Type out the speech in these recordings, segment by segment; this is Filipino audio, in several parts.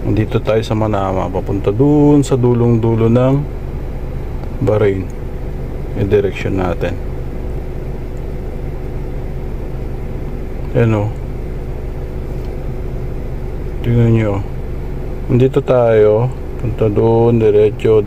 Nandito tayo sa Manama, papunta dun sa dulong-dulo ng Bahrain. Yung direction natin. Ayan o. Tingnan nyo. Nandito tayo. Punta dun, diretso.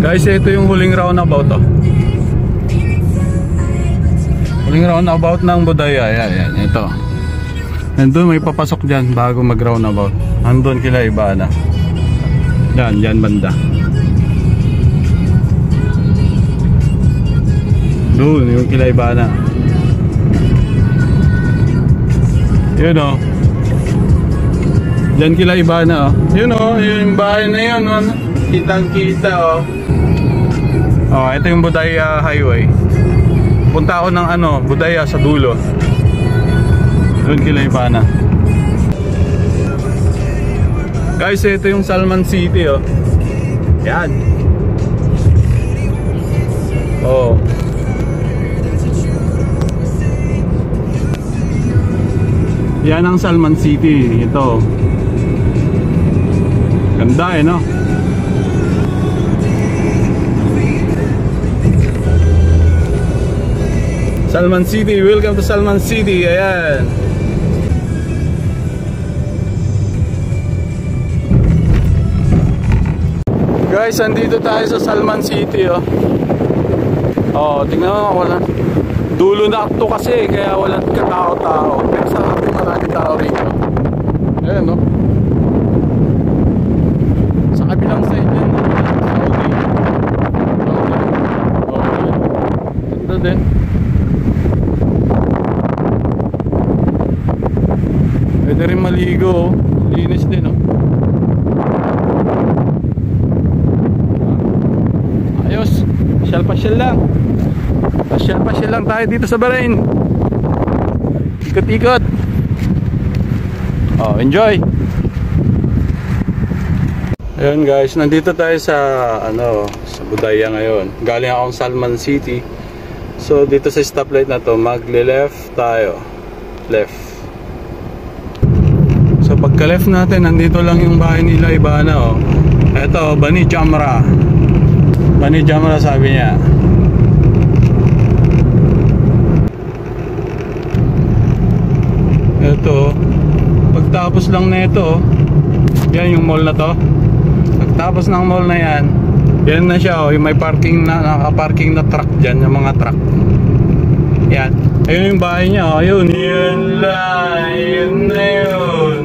Guys, ito yung huling roundabout oh. Huling roundabout ng Budaya. Yan, ito. Nandun may papasok dyan bago mag roundabout. Nandun kila iba na. Yan banda. Doon yung kila iba na. Yun oh. Dyan kila iba na oh. Yun oh, yung bahay na yun oh. Kitang kita oh. Oh, ito yung Budaya Highway. Punta ako ng Budaya sa dulo. Doon kila Ivana. Guys, ito yung Salman City oh. Yan. Oh. Yan ang Salman City. Ito. Ganda no? Salman City, welcome to Salman City. Ayan. Guys, andito tayo sa Salman City oh. Oh, tingnan mo, wala. Dulo na ito kasi, kaya walang katao-tao. Pero sa akin maraming tao rito. Ayan no. Sa kabilang side yan Saudi. Ganda din. Pwede rin maligo oh. Linis din oh. Ayos. Pasyal lang. Pasyal lang tayo dito sa Bahrain. Ikot-ikot. Oh, enjoy. Ayun guys, nandito tayo sa sa Budaya ngayon. Galing akong Salman City. So dito sa stoplight na to, magle-left tayo. Left. So pagka-left natin, nandito lang yung bahay nila Ivana oh. Ito, Bani Jamra. Bani Jamra sabi niya. Ito, pagtapos lang na ito, yan yung mall na to. Pagtapos ng mall na yan, yan na siya oh, yung may parking na, naka-parking na truck dyan, yung mga truck. Yan, ayun yung bahay niya oh, ayun. Yun lang, yun na yun.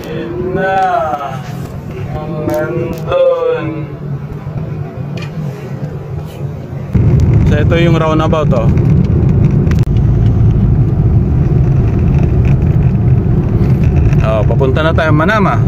Yun na, yung nandun. So ito yung roundabout oh. Oh, papunta na tayo Manama.